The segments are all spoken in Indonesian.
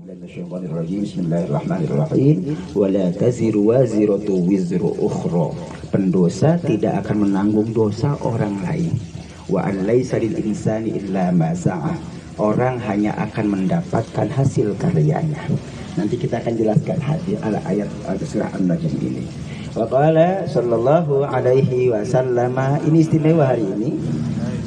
Bismillahirrahmanirrahim. Wala taziru waziratu wizru ukhra. Pendosa tidak akan menanggung dosa orang lain. Wa an laisa lil insani illa ma sa'a. Orang hanya akan mendapatkan hasil karyanya. Nanti kita akan jelaskan ayat surah An-Najm ini. Wa qala sallallahu alaihi wasallam, ini istimewa hari ini.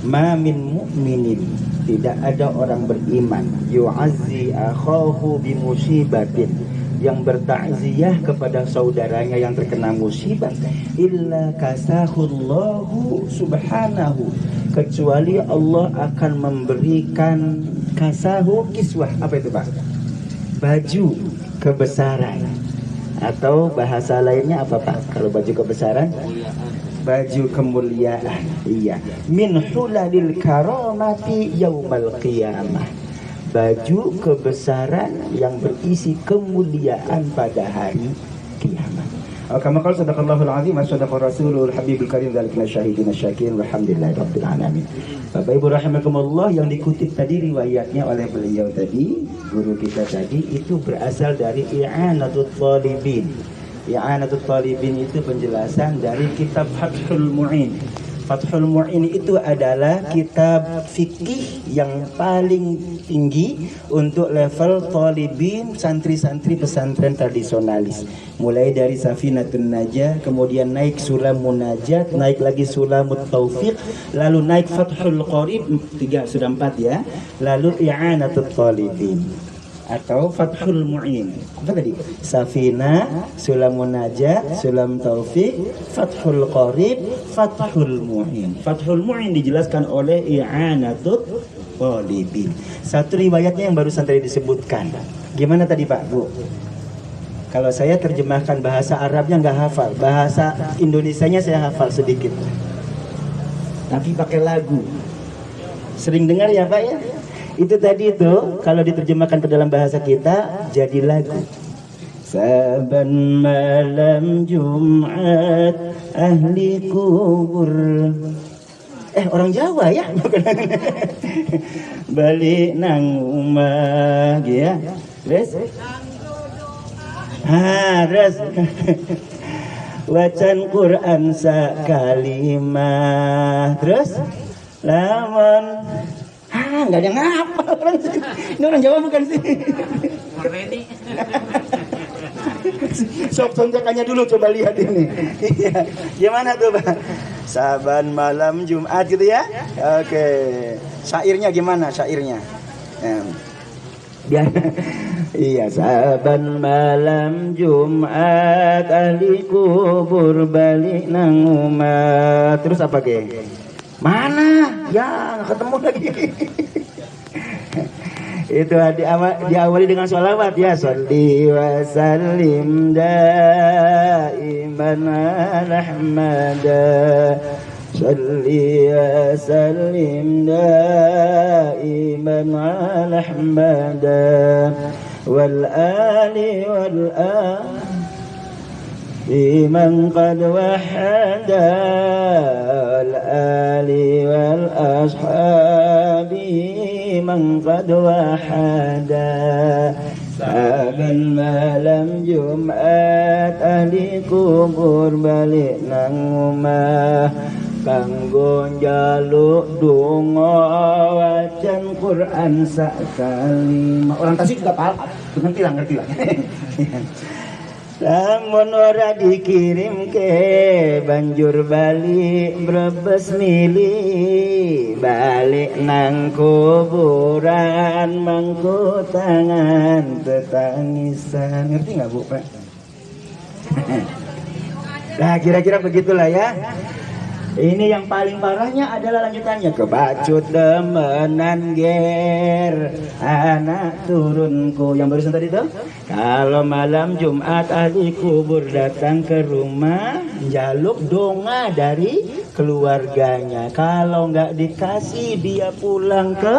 Ma min mu'minin, tidak ada orang beriman yu'azzi akhahu bi musibatin, yang bertakziah kepada saudaranya yang terkena musibah, illa kasahullahu subhanahu, kecuali Allah akan memberikan kasahu, kiswah, apa itu Pak? Baju kebesaran, atau bahasa lainnya apa Pak kalau baju kebesaran? Baju kemuliaan. Iya, min hulalil karamati yaumal qiyamah, baju kebesaran yang berisi kemuliaan pada hari kiamat. Kama qala sadaqallahul azim wa sadaqa rasulul habibul karim dzalika syahidina syakirin walhamdulillahirabbil alamin. Bapak Ibu rahimakumullah, yang dikutip tadi riwayatnya oleh beliau tadi, guru kita tadi, itu berasal dari i'anatul talibin. I'anatul talibin itu penjelasan dari kitab Fathul Mu'in. Fathul Mu'in itu adalah kitab fikih yang paling tinggi untuk level talibin, santri-santri pesantren tradisionalis. Mulai dari Safinatun Najah, kemudian naik Sulamun Najat, naik lagi Sulamut Taufiq, lalu naik Fathul Qorib, 3 sudah 4 ya. Lalu I'anatul talibin atau Fathul Mu'in. Apa tadi? Safina, Sulamun Najah, Sulam Taufiq, Fathul Qorib, Fathul Mu'in. Fathul Mu'in dijelaskan oleh I'anatul Talibin. Satu riwayatnya yang barusan tadi disebutkan. Gimana tadi Pak Bu? Kalau saya terjemahkan bahasa Arabnya nggak hafal, bahasa Indonesianya saya hafal sedikit. Tapi pakai lagu. Sering dengar ya Pak ya? Itu tadi itu kalau diterjemahkan ke dalam bahasa kita jadi lagu. Saban malam Jumat ahli kubur. Orang Jawa ya? Balik nang umah ya. Terus? Terus wacan Quran sakalimah. Terus? Lamun nggak ada ngapa. Ini orang Jawa bukan sih? Sok contohnya dulu, coba lihat ini. Iya, gimana tuh Pak? Saban malam Jumat gitu ya? Oke. Syairnya gimana syairnya? Iya, saban malam Jumat ahli kubur balik nang umat. Terus apa ke? Mana? Ya, ketemu lagi. Itu diawali dengan sholawat ya. Sholli wa sallim daiman ala Ahmada. Sholli wa sallim daiman ala Ahmada. Wal ali wal man qad wahada wal ali wal ashabi man qad wahada. Saban malam Jumat ahli kubur balik nang omah, kanggo njaluk donga wacan Quran sakalimah. Orang Tasik juga paham, ngerti lah. Lamun ora dikirim ke banjur balik brebes milih, balik nang kuburan mangku tangan tetangisan. Ngerti nggak Bu Pak? Nah kira-kira begitulah ya. Ini yang paling parahnya adalah lanjutannya. Kebacut demenan ger anak turunku. Yang barusan tadi tuh, kalau malam Jumat ahli kubur datang ke rumah, jaluk donga dari keluarganya. Kalau nggak dikasih dia pulang ke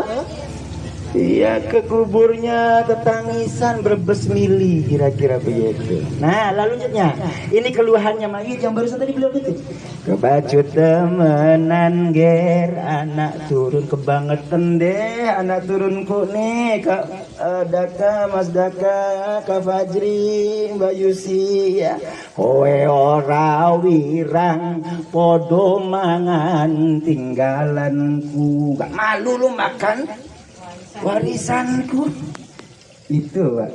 Iya, ke kuburnya tetangisan berbesmili, kira-kira begitu. Nah, lalu lanjutnya, ini keluhannya mayit yang barusan tadi beliau gitu. Kebacut temenan ger, anak turun kebangetan deh, anak turunku nih, Kak Daka, Mas Daka, Kak Fajri, Mbak Yusi ya. Hoe ora wirang, podo mangan tinggalanku. Gak malu lu makan warisanku itu, Pak.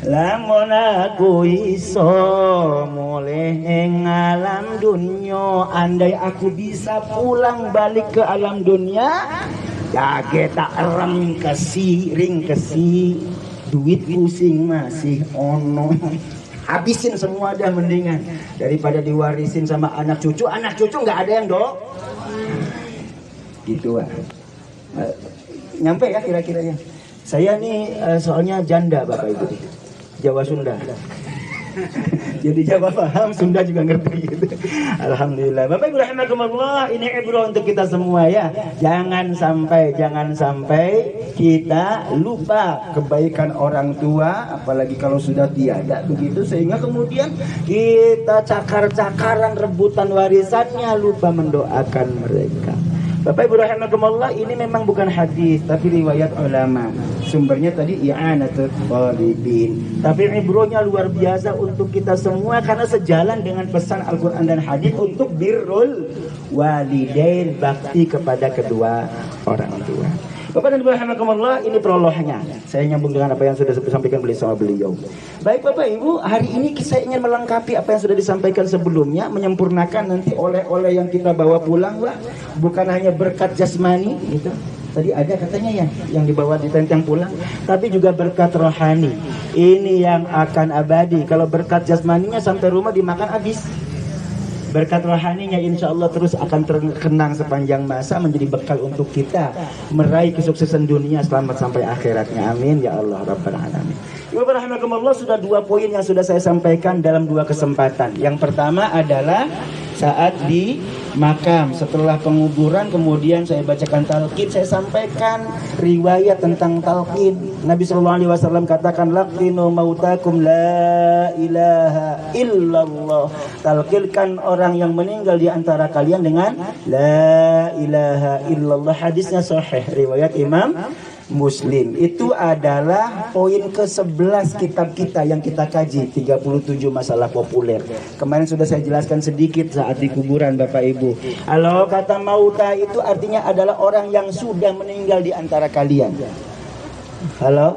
Lamun aku iso mulai alam dunia, andai aku bisa pulang balik ke alam dunia, jage tak rem ring kesi duit pusing masih ono, habisin semua dah mendingan daripada diwarisin sama anak cucu nggak ada yang dok gitu, Pak. Nyampe ya kira-kiranya. Saya nih soalnya janda Bapak Ibu, Jawa Sunda. Jadi Jawa paham, Sunda juga ngerti gitu. Alhamdulillah. Bapak Ibu rahimakumullah, ini ibrah untuk kita semua ya. Jangan sampai kita lupa kebaikan orang tua, apalagi kalau sudah tiada begitu, sehingga kemudian kita cakar-cakaran rebutan warisannya, lupa mendoakan mereka. Bapak Ibu rahimakumullah, ini memang bukan hadis tapi riwayat ulama. Sumbernya tadi i'anatul talibin. Tapi ibrahnya luar biasa untuk kita semua karena sejalan dengan pesan Al-Qur'an dan hadis untuk birrul walidain, bakti kepada kedua orang tua. Bapak dan Ibu rahimakumullah, ini prolognya. Saya nyambung dengan apa yang sudah disampaikan sama beliau. Baik Bapak Ibu, hari ini saya ingin melengkapi apa yang sudah disampaikan sebelumnya, menyempurnakan nanti oleh-oleh yang kita bawa pulang, Pak. Bukan hanya berkat jasmani gitu. Tadi ada katanya ya yang dibawa di tentang pulang, tapi juga berkat rohani. Ini yang akan abadi. Kalau berkat jasmaninya sampai rumah dimakan habis. Berkat rohaninya insya Allah terus akan terkenang sepanjang masa, menjadi bekal untuk kita meraih kesuksesan dunia selamat sampai akhiratnya. Amin ya Allah Rabbal Alamin. Ibu rahimakumullah, sudah 2 poin yang sudah saya sampaikan dalam 2 kesempatan. Yang pertama adalah saat di makam, setelah penguburan kemudian saya bacakan talqin, saya sampaikan riwayat tentang talqin. Nabi SAW katakan, laqinu mautakum la ilaha illallah. Talqinkan orang yang meninggal di antara kalian dengan la ilaha illallah. Hadisnya sahih, riwayat Imam Muslim. Itu adalah poin ke-11 kitab kita yang kita kaji, 37 masalah populer. Kemarin sudah saya jelaskan sedikit saat di kuburan Bapak Ibu. Halo, kata mauta itu artinya adalah orang yang sudah meninggal di antara kalian. Halo,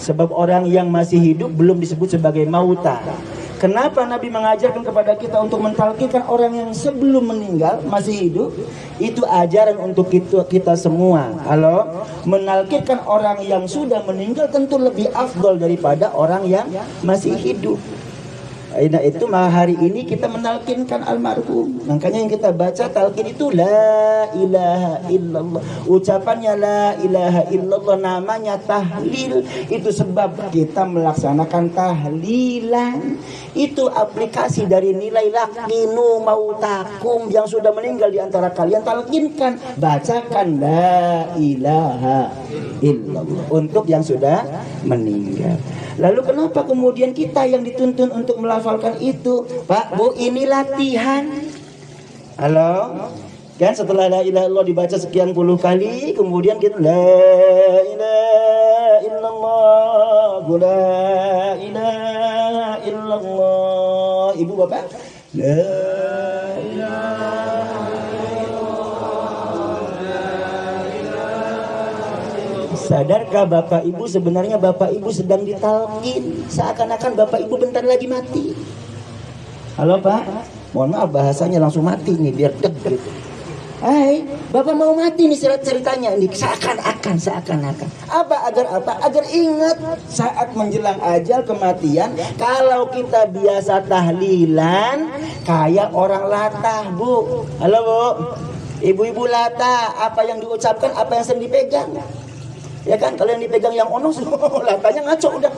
sebab orang yang masih hidup belum disebut sebagai mauta. Kenapa Nabi mengajarkan kepada kita untuk mentalqinkan orang yang sebelum meninggal masih hidup? Itu ajaran untuk kita semua. Halo, menalqinkan orang yang sudah meninggal tentu lebih afdol daripada orang yang masih hidup. Nah itu hari ini kita menalkinkan almarhum. Makanya yang kita baca talqin itu la ilaha illallah. Ucapannya la ilaha illallah, namanya tahlil. Itu sebab kita melaksanakan tahlilan. Itu aplikasi dari nilai laqinu mautakum, yang sudah meninggal di antara kalian talqinkan, bacakan la ilaha illallah untuk yang sudah meninggal. Lalu kenapa kemudian kita yang dituntun untuk melafalkan itu? Pak, Bu, ini latihan. Halo? Kan setelah la ilaha illallah dibaca sekian puluh kali, kemudian kita la ilaha illallah, la ilaha illallah. Ibu Bapak, la ilaha. Sadarkah Bapak Ibu, sebenarnya Bapak Ibu sedang ditalqin, seakan-akan Bapak Ibu bentar lagi mati. Halo Pak, mohon maaf bahasanya langsung mati nih biar deg gitu. Hai, Bapak mau mati nih ceritanya ini, seakan-akan. Apa? Agar ingat saat menjelang ajal kematian, kalau kita biasa tahlilan kayak orang latah, Bu. Halo Bu, ibu-ibu latah, apa yang diucapkan, apa yang sering dipegang. Ya kan, kalau yang dipegang yang ono latanya ngaco udah.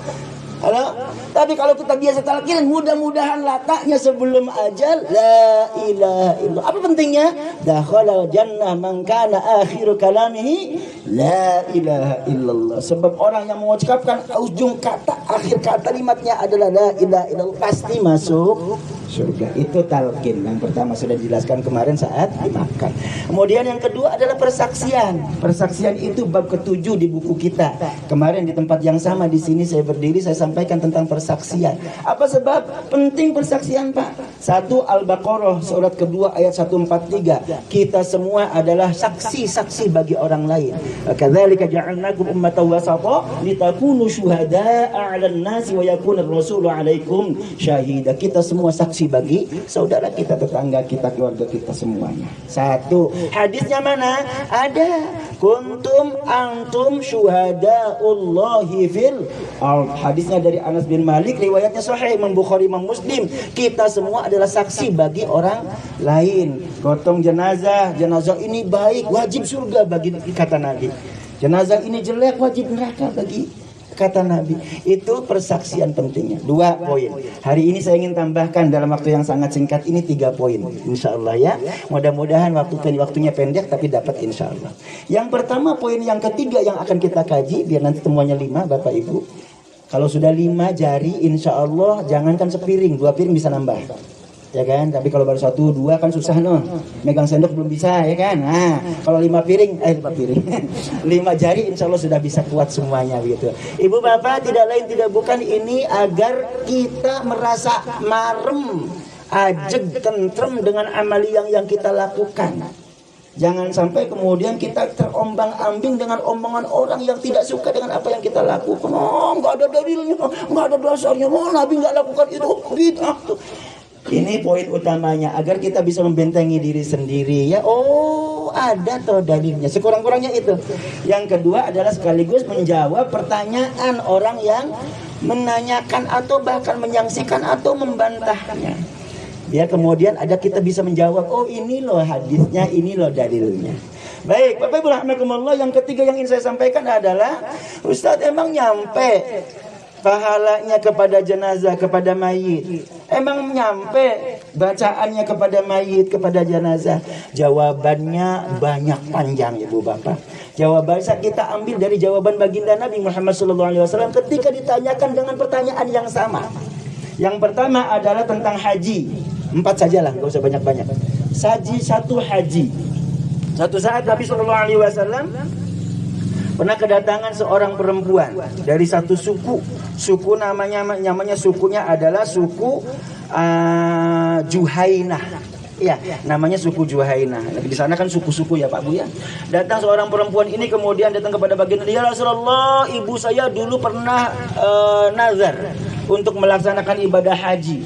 Halo? Tapi kalau kita biasa talqin, mudah-mudahan latanya sebelum ajal la ilaha illallah. Apa pentingnya? Dakhalal jannah man kana akhiru kalamihi La ilaha illallah. Sebab orang yang mengucapkan ujung kata, akhir kalimatnya adalah la ilaha illallah, pasti masuk surga. Itu talqin. Yang pertama sudah dijelaskan kemarin saat dimakan. Kemudian yang kedua adalah persaksian. Persaksian itu bab ke-7 di buku kita. Kemarin di tempat yang sama di sini saya berdiri, saya sampaikan tentang persaksian. Apa sebab penting persaksian, Pak? 1 Al-Baqarah surat kedua ayat 143. Kita semua adalah saksi-saksi bagi orang lain. Kadzalika ja'alnakum ummatan wasata litakunu syuhada'a 'alan nasi wa yakuna ar-rasulu 'alaikum syahida. Kita semua saksi bagi saudara kita, tetangga kita, keluarga kita semuanya. 1. Hadisnya mana? Ada. Kuntum antum syuhada'ullahi fil ard. Hadisnya dari Anas bin Malik, riwayatnya sahih Imam Bukhari, Imam Muslim. Kita semua adalah saksi bagi orang lain. Gotong jenazah, jenazah ini baik, wajib surga bagi kata Nabi. Jenazah ini jelek, wajib neraka bagi kata Nabi. Itu persaksian pentingnya. 2 poin. Hari ini saya ingin tambahkan dalam waktu yang sangat singkat ini 3 poin. Insya Allah ya. Mudah-mudahan waktunya pendek tapi dapat insya Allah. Yang pertama, poin yang ketiga yang akan kita kaji, biar nanti semuanya 5 Bapak Ibu. Kalau sudah 5 jari insya Allah, jangankan sepiring, 2 piring bisa nambah. Ya kan, tapi kalau baru 1, 2 kan susah noh. Megang sendok belum bisa, ya kan. Nah, kalau 5 piring, 5 jari insya Allah sudah bisa kuat semuanya begitu. Ibu bapak, tidak lain tidak bukan ini agar kita merasa marem, ajeg, tentrem dengan amaliyah yang kita lakukan. Jangan sampai kemudian kita terombang-ambing dengan omongan orang yang tidak suka dengan apa yang kita lakukan. Oh, nggak ada dalilnya, nggak ada dasarnya. Oh, Nabi nggak lakukan itu, bid'ah tuh. Ini poin utamanya agar kita bisa membentengi diri sendiri ya. Oh, ada toh dalilnya. Sekurang-kurangnya itu. Yang kedua adalah sekaligus menjawab pertanyaan orang yang menanyakan atau bahkan menyaksikan atau membantahnya. Ya, kemudian ada kita bisa menjawab, oh ini loh hadisnya, ini loh dalilnya. Baik, Bapak Ibu rahimakumullah, yang ketiga yang ingin saya sampaikan adalah, Ustadz emang nyampe pahalanya kepada jenazah, kepada mayit? Emang nyampe bacaannya kepada mayit, kepada jenazah? Jawabannya banyak panjang Ibu Bapak. Jawaban kita ambil dari jawaban baginda Nabi Muhammad SAW ketika ditanyakan dengan pertanyaan yang sama. Yang pertama adalah tentang haji. 4 sajalah, gak usah banyak-banyak. Satu haji. Satu saat Nabi SAW pernah kedatangan seorang perempuan dari satu suku. Suku namanya sukunya adalah suku Juhainah. Ya, namanya suku Juhainah. Di sana kan suku-suku ya Pak Bu ya. Datang seorang perempuan ini kemudian datang kepada baginda, ya Rasulullah, ibu saya dulu pernah nazar untuk melaksanakan ibadah haji.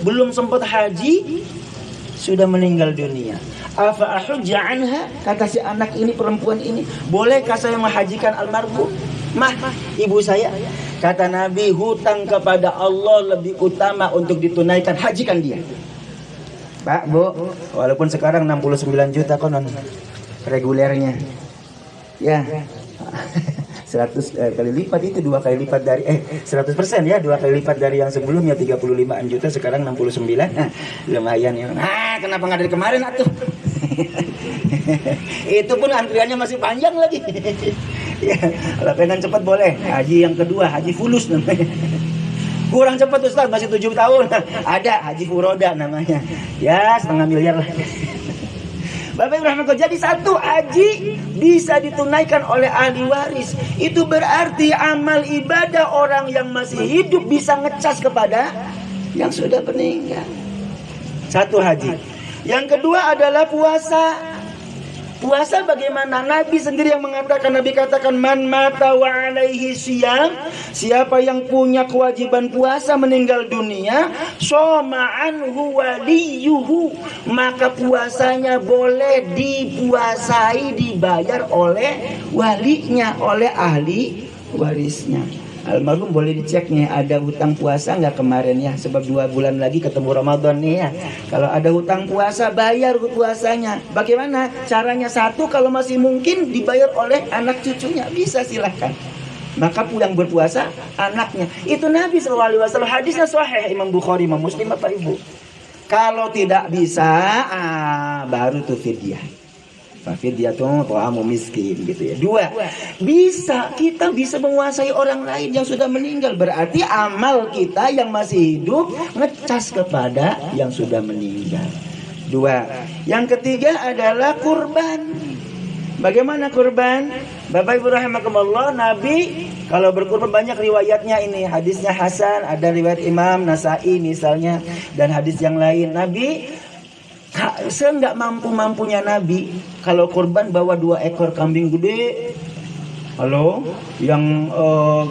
Belum sempat haji sudah meninggal dunia. Afa ahujja anha, kata si anak ini, perempuan ini, bolehkah saya menghajikan almarhum ibu saya? Kata Nabi, hutang kepada Allah lebih utama untuk ditunaikan, hajikan dia. Pak Bu, walaupun sekarang 69 juta konon regulernya ya, 100 kali lipat, itu 2 kali lipat dari 100% ya, 2 kali lipat dari yang sebelumnya 35 juta, sekarang 69. Lumayan ya. Kenapa nggak dari kemarin atuh? Itu pun antriannya masih panjang lagi. Ya, kalau pengen cepat boleh. Haji yang kedua, haji fulus namanya. Kurang cepat Ustaz, masih 7 tahun. Ada haji furoda namanya. Ya, 0,5 miliar lah. Bapak Ibu rahmatullah, jadi satu haji bisa ditunaikan oleh ahli waris. Itu berarti amal ibadah orang yang masih hidup bisa ngecas kepada yang sudah meninggal. Satu haji. Yang kedua adalah puasa. Puasa bagaimana? Nabi sendiri yang mengatakan, Nabi katakan, man mata wa alaihi siyam, siapa yang punya kewajiban puasa meninggal dunia, shoma anhu waliyuhu, maka puasanya boleh dipuasai, dibayar oleh walinya, oleh ahli warisnya. Almarhum boleh dicek nih, ada hutang puasa nggak kemarin ya, sebab 2 bulan lagi ketemu Ramadan nih ya. Kalau ada hutang puasa, bayar puasanya. Bagaimana caranya? 1, kalau masih mungkin dibayar oleh anak cucunya, bisa silahkan. Maka yang berpuasa anaknya. Itu Nabi SAW, hadisnya sahih Imam Bukhari, Imam Muslim Bapak Ibu. Kalau tidak bisa, baru tuh fidyah. Fafidyatun ta'amu miskin gitu ya. Dua, kita bisa menguasai orang lain yang sudah meninggal. Berarti amal kita yang masih hidup ngecas kepada yang sudah meninggal. Dua. Yang ketiga adalah kurban. Bagaimana kurban? Bapak Ibu rahimakumullah, Nabi kalau berkurban banyak riwayatnya ini. Hadisnya hasan, ada riwayat Imam Nasai misalnya, dan hadis yang lain. Nabi seenggak mampu-mampunya Nabi, kalau kurban bawa 2 ekor kambing gede. Yang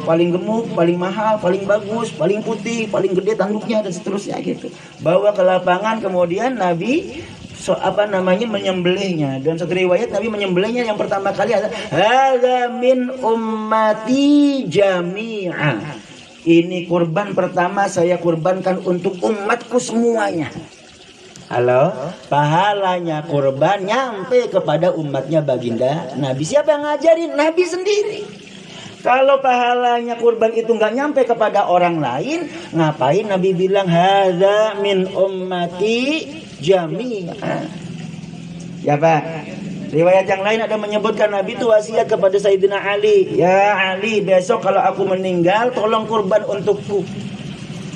paling gemuk, paling mahal, paling bagus, paling putih, paling gede tanduknya dan seterusnya gitu. Bawa ke lapangan, kemudian Nabi menyembelihnya. Dan satu riwayat Nabi menyembelihnya yang pertama kali adalah hadza min ummati jami'a. Ini kurban pertama saya kurbankan untuk umatku semuanya. Pahalanya kurban nyampe kepada umatnya baginda Nabi. Siapa yang ngajarin? Nabi sendiri. Kalau pahalanya kurban itu nggak nyampe kepada orang lain, ngapain Nabi bilang hadza min ummati jami'an? Ya Pak. Riwayat yang lain ada menyebutkan Nabi itu wasiat kepada Sayyidina Ali. Ya Ali, besok kalau aku meninggal tolong kurban untukku.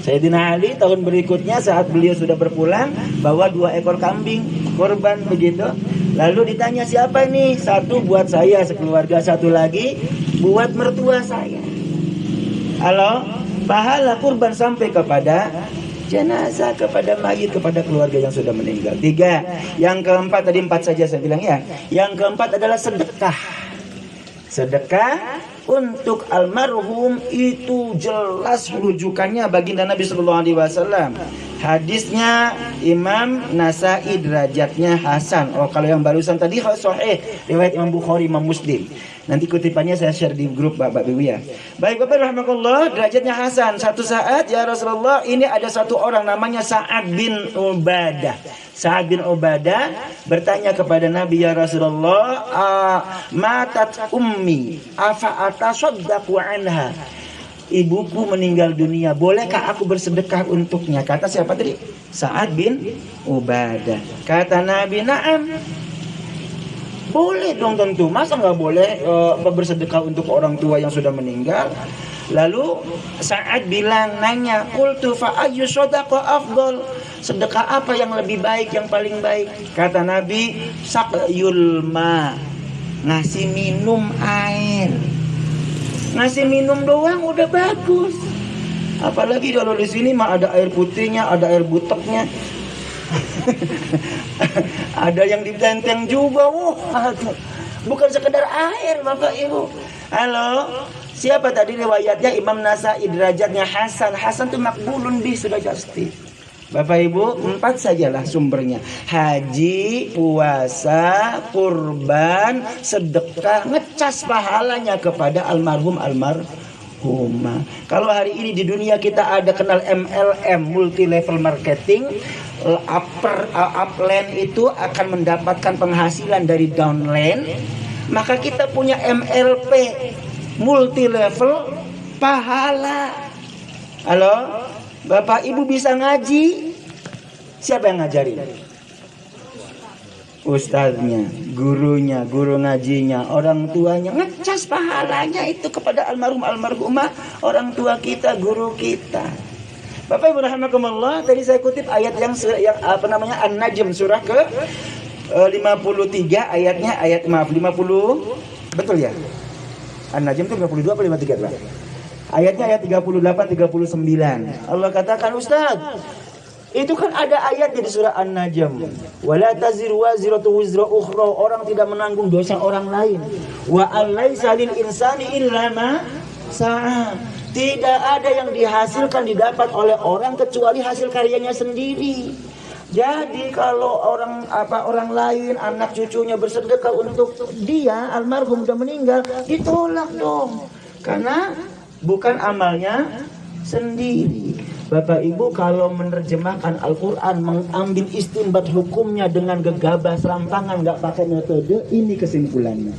Sayyidina Ali tahun berikutnya saat beliau sudah berpulang bawa 2 ekor kambing kurban begitu. Lalu ditanya siapa ini? 1 buat saya sekeluarga, 1 lagi buat mertua saya. Pahala kurban sampai kepada jenazah, kepada mayit, kepada keluarga yang sudah meninggal. 3. Yang keempat, tadi 4 saja saya bilang ya. Yang keempat adalah sedekah. Sedekah untuk almarhum itu jelas rujukannya baginda Nabi sallallahu alaihi wasallam. Hadisnya Imam Nasai, derajatnya hasan. Kalau yang barusan tadi sahih, riwayat Imam Bukhari, Imam Muslim. Nanti kutipannya saya share di grup Bapak Ibu ya. Baik Bapak rahimakumullah, derajatnya hasan. Satu saat ya Rasulullah, ini ada satu orang namanya Sa'ad bin Ubadah. Sa'ad bin Ubadah bertanya kepada Nabi, ya Rasulullah, matat ummi afa atasaddaqu anha. Ibuku meninggal dunia, bolehkah aku bersedekah untuknya? Kata siapa tadi? Sa'ad bin Ubadah. Kata Nabi, na'am. Boleh dong tentu. Masa nggak boleh bersedekah untuk orang tua yang sudah meninggal? Lalu Sa'ad nanya, qultu fa ayyu shadaqah afdal? Sedekah apa yang lebih baik, yang paling baik? Kata Nabi, saqyul ma, ngasih minum air. Ngasih minum doang udah bagus. Apalagi kalau di sini mah ada air putihnya, ada air buteknya. Ada yang ditenteng juga. Bukan sekedar air Bapak Ibu. Siapa tadi riwayatnya? Imam Nasai, derajatnya hasan. Hasan itu makbulun bih, sudah pasti. Bapak Ibu, 4 sajalah sumbernya. Haji, puasa, kurban, sedekah, ngecas pahalanya kepada almarhumah. Kalau hari ini di dunia kita ada kenal MLM, multi level marketing, upline itu akan mendapatkan penghasilan dari downline, maka kita punya MLP, multi level pahala. Bapak Ibu bisa ngaji, siapa yang ngajarin? Ustadznya, gurunya, guru ngajinya, orang tuanya, ngecas pahalanya itu kepada almarhumah, orang tua kita, guru kita. Bapak Ibu rahimakumullah, tadi saya kutip ayat yang An-Najm surah ke 53 ayatnya 50, betul ya? An-Najm itu 52 atau 53 Pak? Ayatnya ayat 38 39. Allah katakan, Ustaz, itu kan ada ayat di surah An-Najm. Wala taziru waziratu wizra ukhra, orang tidak menanggung dosa orang lain. Wa alaisa lil insani illa ma sa'a. Tidak ada yang dihasilkan didapat oleh orang kecuali hasil karyanya sendiri. Jadi kalau orang lain, anak cucunya bersedekah untuk dia, almarhum sudah meninggal, ditolak dong. Karena bukan amalnya sendiri. Bapak Ibu kalau menerjemahkan Al-Quran, mengambil istinbat hukumnya dengan gegabah serampangan, nggak pakai metode, ini kesimpulannya.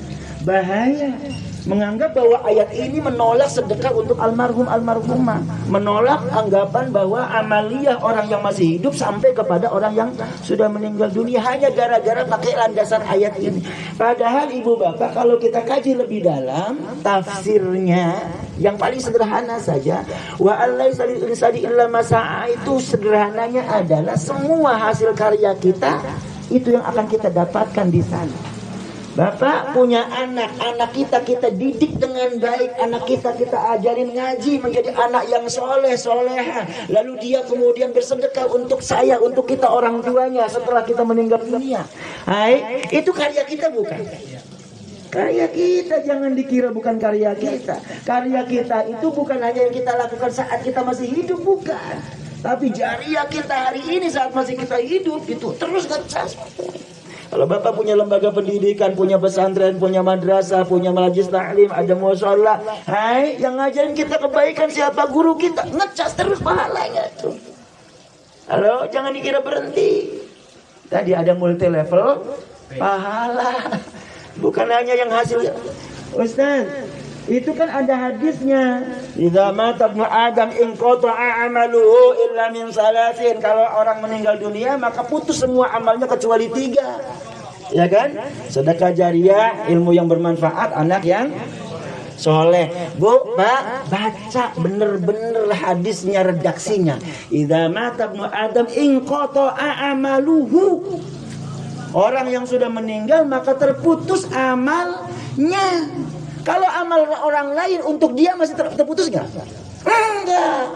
bahaya. Menganggap bahwa ayat ini menolak sedekah untuk almarhum almarhumah, menolak anggapan bahwa amaliyah orang yang masih hidup sampai kepada orang yang sudah meninggal dunia hanya gara-gara pakai landasan ayat ini. Padahal ibu bapak, kalau kita kaji lebih dalam tafsirnya yang paling sederhana saja, wa allaisa lil insani illa ma sa'a, itu sederhananya adalah semua hasil karya kita itu yang akan kita dapatkan di sana. Bapak punya anak, anak kita didik dengan baik, anak kita ajarin ngaji menjadi anak yang soleh, soleha. Lalu dia kemudian bersedekah untuk saya, untuk kita orang tuanya setelah kita meninggal dunia. Hai, itu karya kita bukan? Karya kita, jangan dikira bukan karya kita. Karya kita itu bukan hanya yang kita lakukan saat kita masih hidup, bukan. Tapi jariah kita hari ini saat masih kita hidup itu terus ngecas. Kalau bapak punya lembaga pendidikan, punya pesantren, punya madrasah, punya majelis taklim, ada mushola, hai, yang ngajarin kita kebaikan siapa? Guru kita, ngecas terus pahalanya tuh. Halo, jangan dikira berhenti. Tadi ada multi level pahala, bukan hanya yang hasil. Ustaz, itu kan ada hadisnya. Idza mata ibnu Adam inqata'a amaluhu illa min salasin. Kalau orang meninggal dunia maka putus semua amalnya kecuali 3. Ya kan? Sedekah jariah, ilmu yang bermanfaat, anak yang soleh. Bu, Pak, baca bener-bener hadisnya, redaksinya. Idza mata ibnu Adam inqata'a amaluhu. Orang yang sudah meninggal maka terputus amalnya. Kalau amal orang lain untuk dia masih terputus nggak? Enggak.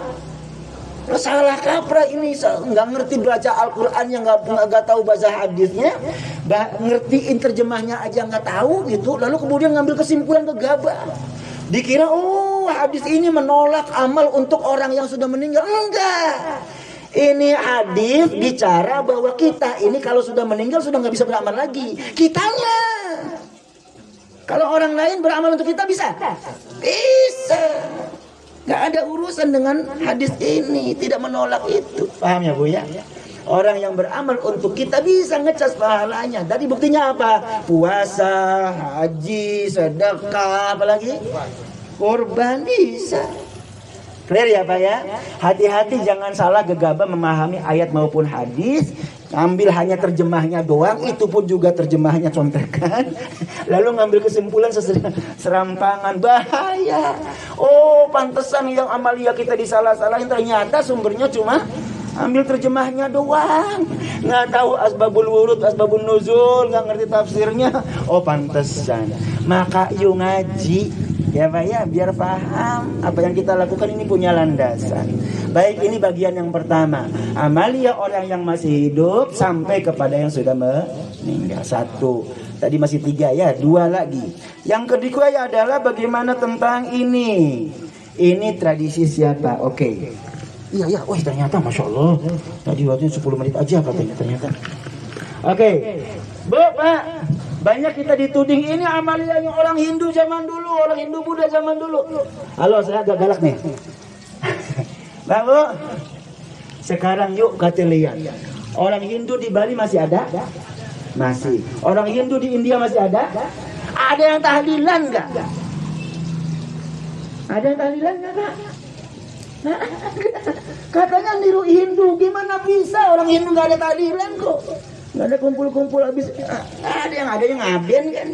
Salah kaprah ini, nggak ngerti baca Al-Quran, yang nggak tahu bahasa hadisnya, ngertiin terjemahnya aja nggak tahu gitu, lalu kemudian ngambil kesimpulan gegabah. Dikira oh hadis ini menolak amal untuk orang yang sudah meninggal. Enggak. Ini hadis bicara bahwa kita ini kalau sudah meninggal sudah nggak bisa beramal lagi. Kitanya. Kalau orang lain beramal untuk kita bisa? Bisa. Gak ada urusan dengan hadis ini. Tidak menolak itu. Paham ya Bu ya? Orang yang beramal untuk kita bisa ngecas pahalanya. Tadi buktinya apa? Puasa, haji, sedekah, apalagi? Kurban bisa. Clear ya Pak ya? Hati-hati jangan salah gegabah memahami ayat maupun hadis. Ambil hanya terjemahnya doang, itu pun juga terjemahnya contekan. Lalu ngambil kesimpulan serampangan, bahaya. Oh pantesan yang amalia kita disalah-salahin, ternyata sumbernya cuma ambil terjemahnya doang. Nggak tahu asbabul wurud, asbabun nuzul, nggak ngerti tafsirnya. Oh pantesan. Maka yuk ngaji. Ya Pak ya, biar paham apa yang kita lakukan ini punya landasan. Baik, ini bagian yang pertama. Amalia orang yang masih hidup sampai kepada yang sudah meninggal. 1. Tadi masih 3 ya, 2 lagi. Yang kedua ya adalah bagaimana tentang ini. Ini tradisi siapa? Oke. Iya, wah ternyata Masya Allah. Tadi waktu 10 menit aja katanya ternyata. Oke. Bu, Pak. Banyak kita dituding ini amaliyahnya orang Hindu zaman dulu, orang Hindu Buddha zaman dulu. Halo, saya agak galak nih. Bapak, sekarang yuk kita lihat. Orang Hindu di Bali masih ada? Masih. Orang Hindu di India masih ada? Ada yang tahlilan nggak? Ada yang tahlilan nggak, Kak? Nah, katanya niru Hindu, gimana bisa orang Hindu nggak ada tahlilan kok? Nggak ada kumpul-kumpul habis. Ada yang ngaben kan.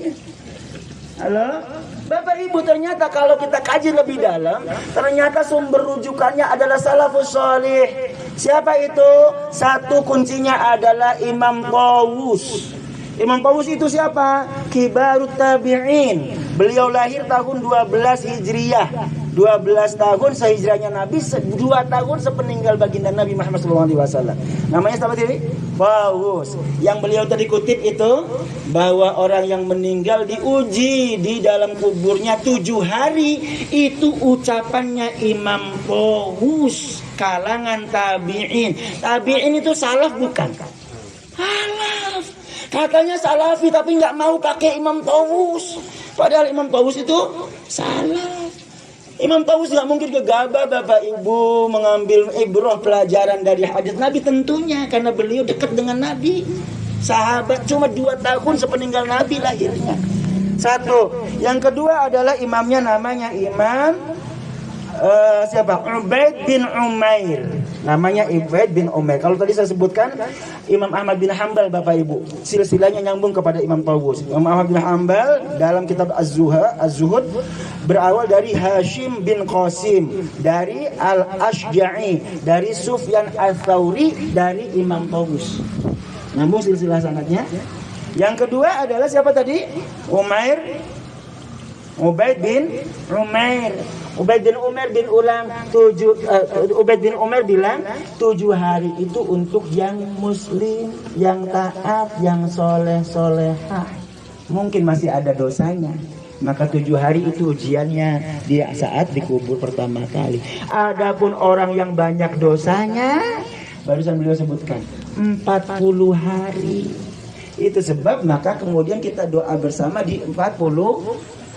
Halo Bapak Ibu, ternyata kalau kita kaji lebih dalam, ternyata sumber rujukannya adalah salafus sholih. Siapa itu? 1 kuncinya adalah Imam Tawus. Imam Tawus itu siapa? Kibarut tabi'in. Beliau lahir tahun 12 Hijriyah. 12 tahun sehijrahnya Nabi, 2 tahun sepeninggal baginda Nabi Muhammad SAW. Namanya siapa tadi? Tawus. Yang beliau tadi kutip itu bahwa orang yang meninggal diuji di dalam kuburnya 7 hari. Itu ucapannya Imam Tawus, kalangan tabi'in. Tabi'in itu salaf bukan? Salaf. Katanya salafi tapi nggak mau pakai Imam Tawus. Padahal Imam Tawus itu salaf. Imam Tawus nggak mungkin gegabah Bapak Ibu mengambil ibrah pelajaran dari hadis Nabi, tentunya karena beliau dekat dengan Nabi. Sahabat cuma 2 tahun sepeninggal Nabi lahirnya. Satu. Yang kedua adalah imamnya namanya Imam siapa? Ubaid bin Umair. Namanya Ubaid bin Umair. Kalau tadi saya sebutkan Imam Ahmad bin Hanbal, Bapak Ibu, silsilahnya nyambung kepada Imam Tawus. Imam Ahmad bin Hanbal dalam kitab Az-Zuhud berawal dari Hashim bin Qasim, dari Al-Ashja'i, dari Sufyan Ats-Tsauri, dari Imam Tawus. Nyambung silsilah sanadnya. Yang kedua adalah siapa tadi? Ubaid bin Umair. Ubaid bin Umar bilang 7 hari itu untuk yang muslim, yang taat, yang soleh-solehah. Mungkin masih ada dosanya, maka 7 hari itu ujiannya dia saat dikubur pertama kali. Adapun orang yang banyak dosanya, barusan beliau sebutkan 40 hari. Itu sebab maka kemudian kita doa bersama di 40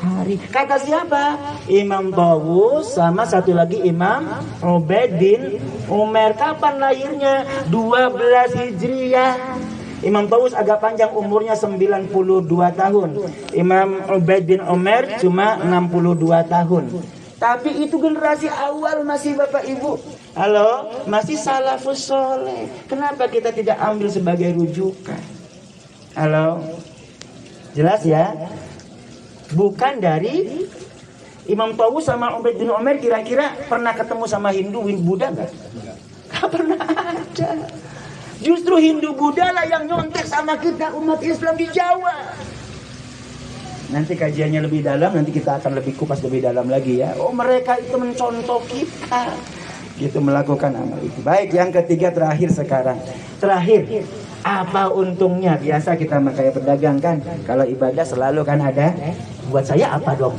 hari. Kata siapa? Imam Tawus sama satu lagi Imam Ubaid bin Umar. Kapan lahirnya? 12 Hijriah. Imam Tawus agak panjang umurnya 92 tahun. Imam Ubaid bin Umar cuma 62 tahun. Tapi itu generasi awal masih Bapak Ibu. Halo, masih salafus soleh. Kenapa kita tidak ambil sebagai rujukan? Halo, jelas ya? Bukan dari Imam Tawus sama Ubaid bin Umar kira-kira pernah ketemu sama Hindu Buddha nggak? Nggak pernah ada. Justru Hindu Buddha lah yang nyontek sama kita umat Islam di Jawa. Nanti kajiannya lebih dalam, nanti kita akan lebih kupas lebih dalam lagi ya. Oh, mereka itu mencontoh kita, gitu melakukan amal itu. Baik, yang ketiga terakhir sekarang. Terakhir, apa untungnya? Biasa kita makanya pedagang kan, kalau ibadah selalu kan ada. Buat saya apa dong?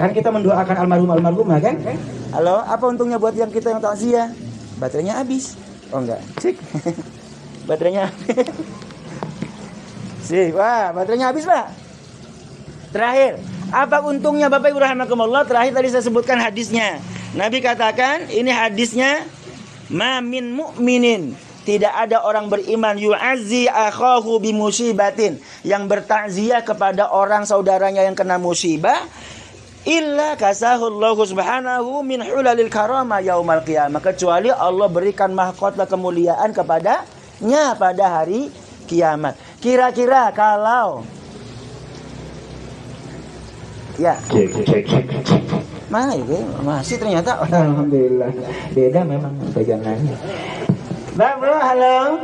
Kan kita mendoakan almarhumah kan? Halo, apa untungnya buat yang kita yang takziah? Baterainya habis. Oh enggak, cik. Baterainya habis. Sih, wah, baterainya habis Pak. Terakhir, apa untungnya Bapak Ibu rahimakumullah? Terakhir tadi saya sebutkan hadisnya. Nabi katakan, ini hadisnya, ma min mu'minin, tidak ada orang beriman yu'azzi akhahu bi musibatin, yang bertakziah kepada orang saudaranya yang kena musibah, illa kasahullahu subhanahu min hulalil karamah yaumal qiyamah, kecuali Allah berikan mahkota kemuliaan kepadanya pada hari kiamat. Kira-kira kalau ya mana itu masih ternyata alhamdulillah beda memang pegangannya. Bro, halo.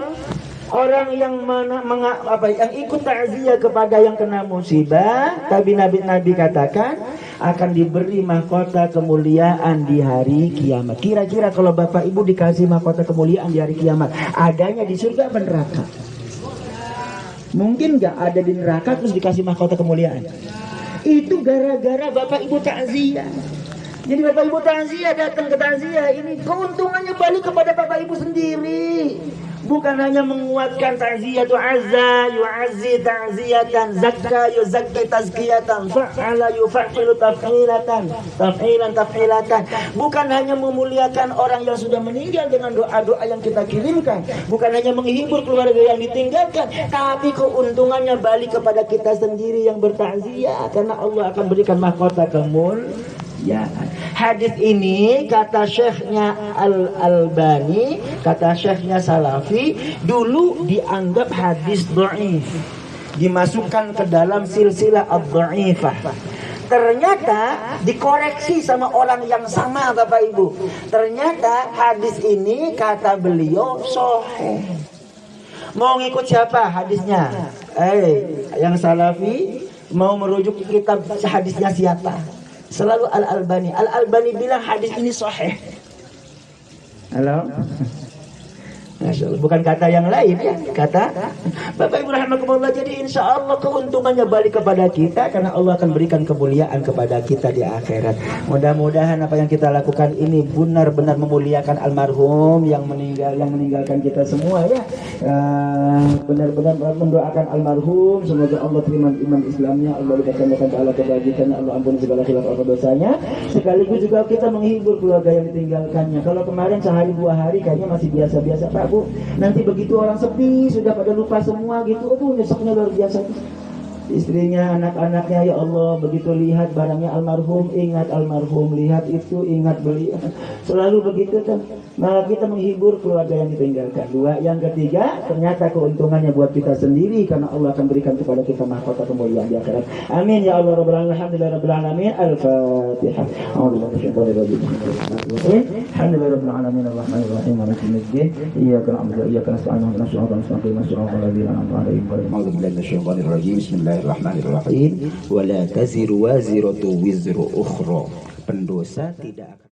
Orang yang yang ikut takziah kepada yang kena musibah, tapi Nabi katakan akan diberi mahkota kemuliaan di hari kiamat. Kira-kira kalau Bapak Ibu dikasih mahkota kemuliaan di hari kiamat, adanya di surga apa neraka? Mungkin nggak ada di neraka terus dikasih mahkota kemuliaan. Itu gara-gara Bapak Ibu takziah. Jadi Bapak Ibu takziah, datang ke takziah ini keuntungannya balik kepada Bapak Ibu sendiri. Bukan hanya menguatkan takziah tu azza yu'azzi ta'ziyatan, zakka yuzakki tazkiyatan, fa'ala yufa'ilu taf'ilatan, taf'ilatan. Bukan hanya memuliakan orang yang sudah meninggal dengan doa-doa yang kita kirimkan, bukan hanya menghibur keluarga yang ditinggalkan, tapi keuntungannya balik kepada kita sendiri yang bertakziah, karena Allah akan berikan mahkota ya. Hadis ini kata syekhnya Al-Albani, kata syekhnya Salafi, dulu dianggap hadis dhaif, dimasukkan ke dalam silsilah ad-dhaifah. Ternyata dikoreksi sama orang yang sama Bapak Ibu. Ternyata hadis ini kata beliau sahih. Mau ngikut siapa hadisnya? Yang Salafi mau merujuk kitab hadisnya siapa? Selalu Al-Albani. Al-Albani bilang hadis ini sahih. Halo? Masya Allah. Bukan kata yang lain ya. Kata Bapak Ibu rahimakumullah. Jadi insya Allah keuntungannya balik kepada kita, karena Allah akan berikan kemuliaan kepada kita di akhirat. Mudah-mudahan apa yang kita lakukan ini benar-benar memuliakan almarhum yang meninggalkan kita semua ya. Benar-benar mendoakan almarhum, semoga Allah terima iman Islamnya, Allah libatkan pahala kebajikannya, Allah ampuni segala khilaf atau dosanya. Sekaligus juga kita menghibur keluarga yang ditinggalkannya. Kalau kemarin sehari 2 hari kayaknya masih biasa-biasa Pak Bu, nanti begitu orang sepi sudah pada lupa semua gitu, aduh nyeseknya luar biasa. istrinya, anak-anaknya. Ya Allah, begitu lihat barangnya almarhum, ingat almarhum, lihat itu, ingat beliau. Selalu begitu kan. Malah kita menghibur keluarga yang ditinggalkan. Dua, yang ketiga, ternyata keuntungannya buat kita sendiri karena Allah akan berikan kepada kita mahkota kemuliaan di akhirat. Amin ya Allah rabbal alamin. Alhamdulillah rabbil alamin. Al-Fatihah. A'udzubillahi minasyaitonir rajim. Alhamdulillah rabbil alamin arrahmanir rahim maliki yaumiddin. Iyyaka na'budu wa iyyaka nasta'in ihdinas siratal mustaqim siratal ladzina an'amta 'alaihim ghairil maghdubi 'alaihim waladdallin. Rajim. Bismillahirrahmanirrahim. Wala taziru waziratu wizru ukhra. Pendosa tidak akan